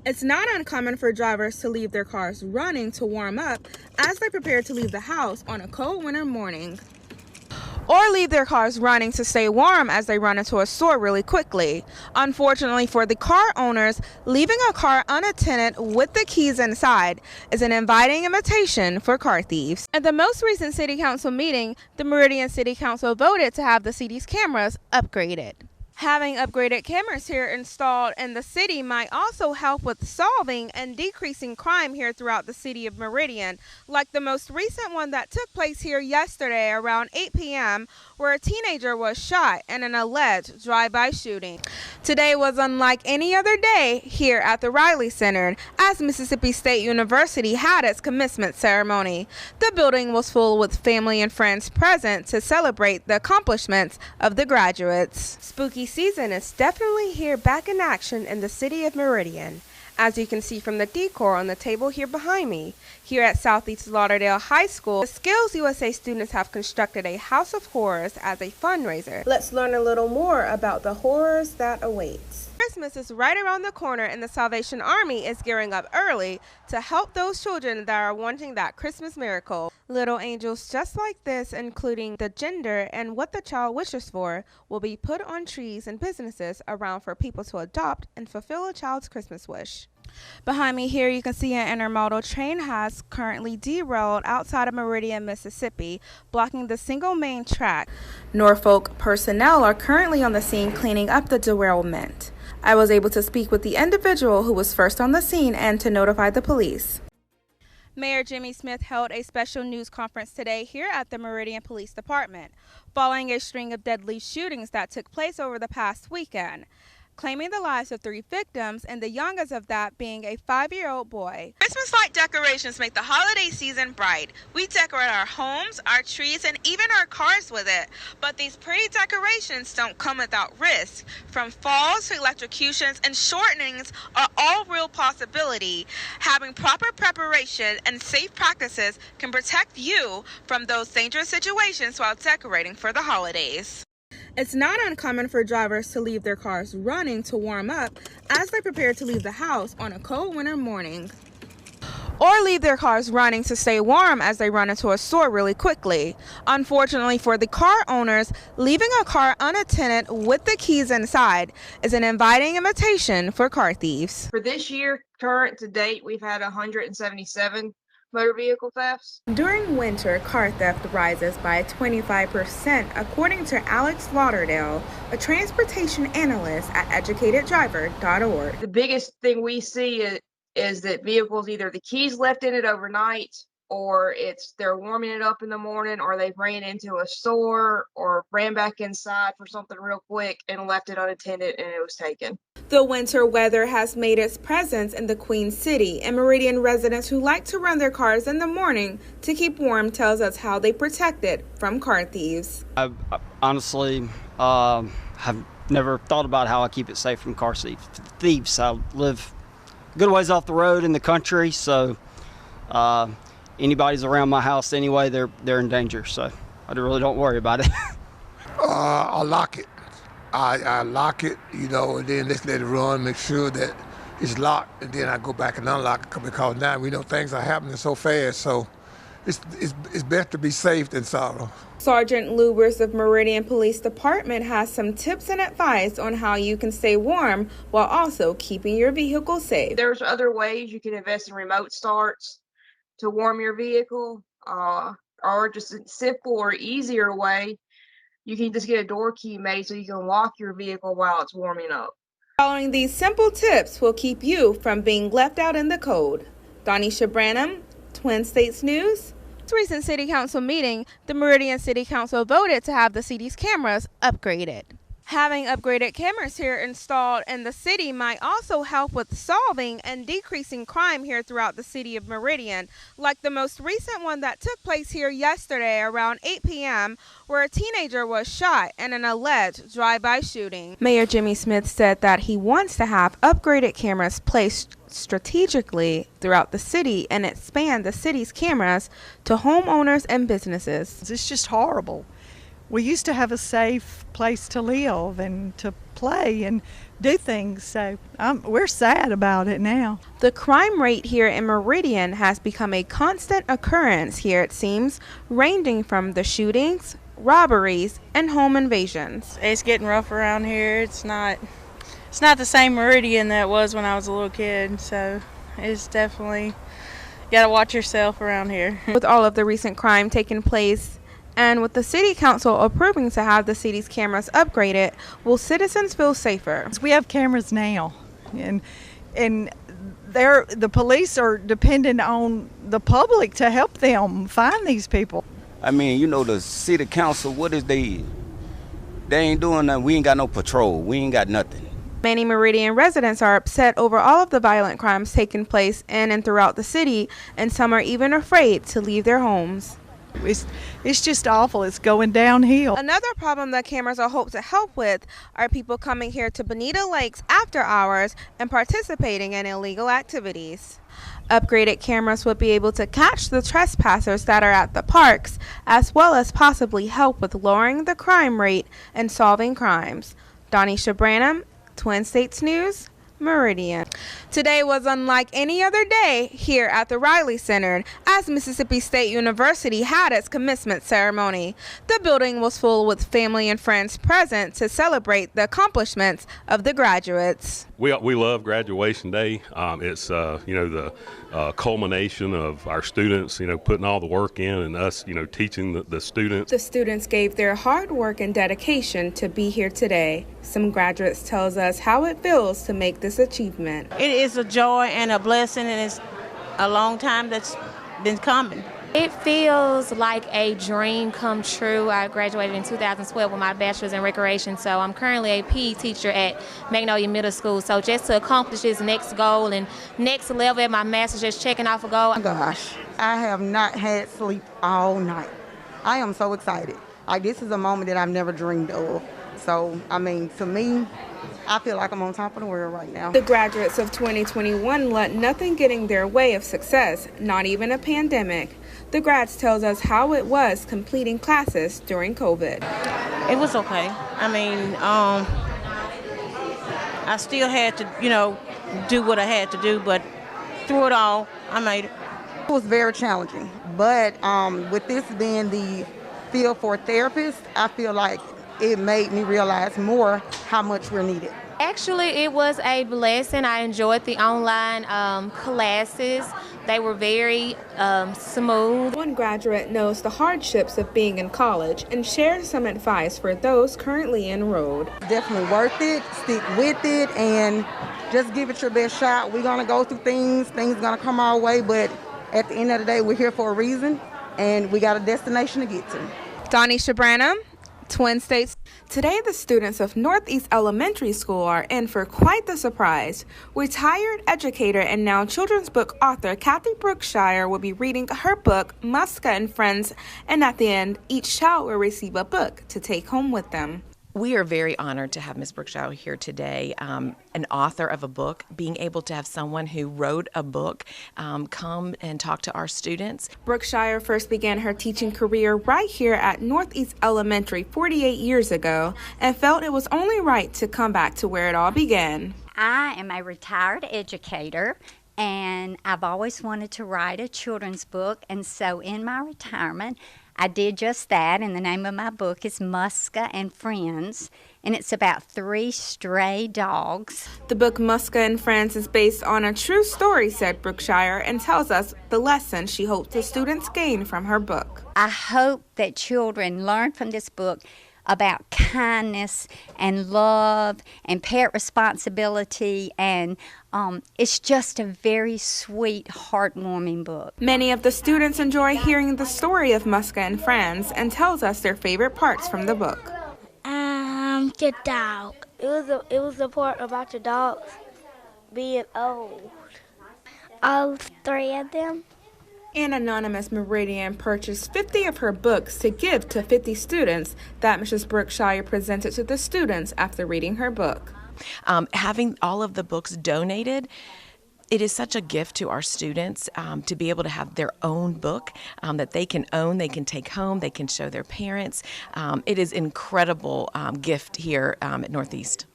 It's not uncommon for drivers to leave their cars running to warm up as they prepare to leave the house on a cold winter morning, or leave their cars running to stay warm as they run into a store really quickly. Unfortunately for the car owners, leaving a car unattended with the keys inside is an inviting invitation for car thieves. At the most recent City Council meeting, the Meridian City Council voted to have the city's cameras upgraded. Having upgraded cameras here installed in the city might also help with solving and decreasing crime here throughout the city of Meridian, like the most recent one that took place here yesterday around 8 p.m., where a teenager was shot in an alleged drive-by shooting. Today was unlike any other day here at the Riley Center, as Mississippi State University had its commencement ceremony. The building was full with family and friends present to celebrate the accomplishments of the graduates. Spooky season is definitely here back in action in the city of Meridian, as you can see from the decor on the table here behind me. Here at Southeast Lauderdale High School, the Skills USA students have constructed a House of Horrors as a fundraiser. Let's learn a little more about the horrors that await. Christmas is right around the corner, and the Salvation Army is gearing up early to help those children that are wanting that Christmas miracle. Little angels just like this, including the gender and what the child wishes for, will be put on trees and businesses around for people to adopt and fulfill a child's Christmas wish. Behind me here, you can see an intermodal train has currently derailed outside of Meridian, Mississippi, blocking the single main track. Norfolk personnel are currently on the scene cleaning up the derailment. I was able to speak with the individual who was first on the scene and to notify the police. Mayor Jimmy Smith held a special news conference today here at the Meridian Police Department, following a string of deadly shootings that took place over the past weekend, claiming the lives of 3 victims, and the youngest of that being a 5-year-old boy. Christmas light decorations make the holiday season bright. We decorate our homes, our trees, and even our cars with it. But these pretty decorations don't come without risk. From falls to electrocutions and shortenings are all real possibility. Having proper preparation and safe practices can protect you from those dangerous situations while decorating for the holidays. It's not uncommon for drivers to leave their cars running to warm up as they prepare to leave the house on a cold winter morning, or leave their cars running to stay warm as they run into a store really quickly. Unfortunately for the car owners, leaving a car unattended with the keys inside is an inviting invitation for car thieves. For this year, current to date, we've had 177 motor vehicle thefts. During winter, car theft rises by 25%, according to Alex Lauderdale, a transportation analyst at educatedDriver.org. The biggest thing we see is that vehicles, either the keys left in it overnight, or they're warming it up in the morning, or they ran into a store or ran back inside for something real quick and left it unattended and it was taken. The winter weather has made its presence in the Queen City, and Meridian residents who like to run their cars in the morning to keep warm tells us how they protect it from car thieves. I honestly have never thought about how I keep it safe from car thieves. I live a good ways off the road in the country, so anybody's around my house anyway, they're in danger, so I really don't worry about it. I lock it. I lock it, and then let's let it run, make sure that it's locked, and then I go back and unlock it, because now we know things are happening so fast, so it's best to be safe than sorrow. Sergeant Lubers of Meridian Police Department has some tips and advice on how you can stay warm while also keeping your vehicle safe. There's other ways you can invest in remote starts to warm your vehicle, or just a simple or easier way. You can just get a door key made so you can lock your vehicle while it's warming up. Following these simple tips will keep you from being left out in the cold. Donisha Branham, Twin States News. Recent City Council meeting, the Meridian City Council voted to have the city's cameras upgraded. Having upgraded cameras here installed in the city might also help with solving and decreasing crime here throughout the city of Meridian, like the most recent one that took place here yesterday around 8 p.m., where a teenager was shot in an alleged drive-by shooting. Mayor Jimmy Smith said that he wants to have upgraded cameras placed strategically throughout the city and expand the city's cameras to homeowners and businesses. It's just horrible. We used to have a safe place to live and to play, and do things. So we're sad about it now. The crime rate here in Meridian has become a constant occurrence here, it seems, ranging from the shootings, robberies, and home invasions. It's getting rough around here. It's not the same Meridian that it was when I was a little kid, so it's definitely got to watch yourself around here. With all of the recent crime taking place, and with the city council approving to have the city's cameras upgraded, will citizens feel safer? We have cameras now, and the police are dependent on the public to help them find these people. I mean, the city council, what is they ain't doing nothing. We ain't got no patrol. We ain't got nothing. Many Meridian residents are upset over all of the violent crimes taking place in and throughout the city, and some are even afraid to leave their homes. It's just awful. It's going downhill. Another problem that cameras are hoped to help with are people coming here to Bonita Lakes after hours and participating in illegal activities. Upgraded cameras would be able to catch the trespassers that are at the parks, as well as possibly help with lowering the crime rate and solving crimes. Donisha Branham, Twin States News, Meridian. Today was unlike any other day here at the Riley Center as Mississippi State University had its commencement ceremony. The building was full with family and friends present to celebrate the accomplishments of the graduates. We love graduation day. It's the culmination of our students putting all the work in, and us teaching the students. The students gave their hard work and dedication to be here today. Some graduates tells us how it feels to make this achievement. It is a joy and a blessing, and it's a long time that's been coming. It feels like a dream come true. I graduated in 2012 with my bachelor's in recreation, so I'm currently a PE teacher at Magnolia Middle School. So just to accomplish this next goal and next level at my master's, just checking off a goal. Gosh, I have not had sleep all night. I am so excited. This is a moment that I've never dreamed of. So, to me, I feel like I'm on top of the world right now. The graduates of 2021 let nothing get in their way of success, not even a pandemic. The grads tells us how it was completing classes during COVID. It was okay. I still had to, do what I had to do, but through it all, I made it. It was very challenging, but with this being the field for therapists, I feel like it made me realize more how much we're needed. Actually, it was a blessing. I enjoyed the online classes. They were very smooth. One graduate knows the hardships of being in college and shares some advice for those currently enrolled. Definitely worth it. Stick with it and just give it your best shot. We're going to go through things are going to come our way, but at the end of the day, we're here for a reason, and we got a destination to get to. Donisha Branham, Twin States. Today, the students of Northeast Elementary School are in for quite the surprise. Retired educator and now children's book author Kathy Brookshire will be reading her book, Muska and Friends, and at the end, each child will receive a book to take home with them. We are very honored to have Ms. Brookshire here today, an author of a book, being able to have someone who wrote a book come and talk to our students. Brookshire first began her teaching career right here at Northeast Elementary 48 years ago and felt it was only right to come back to where it all began. I am a retired educator, and I've always wanted to write a children's book, and so in my retirement, I did just that, and the name of my book is Muska and Friends, and it's about 3 stray dogs. The book Muska and Friends is based on a true story, said Brookshire, and tells us the lesson she hopes the students gain from her book. I hope that children learn from this book about kindness and love and parent responsibility, and it's just a very sweet, heartwarming book. Many of the students enjoy hearing the story of Muska and Friends and tells us their favorite parts from the book. The dog. It was the part about the dogs being old. All 3 of them. An anonymous Meridian purchased 50 of her books to give to 50 students that Mrs. Brookshire presented to the students after reading her book. Having all of the books donated, it is such a gift to our students to be able to have their own book that they can own, they can take home, they can show their parents. It is an incredible gift here at Northeast.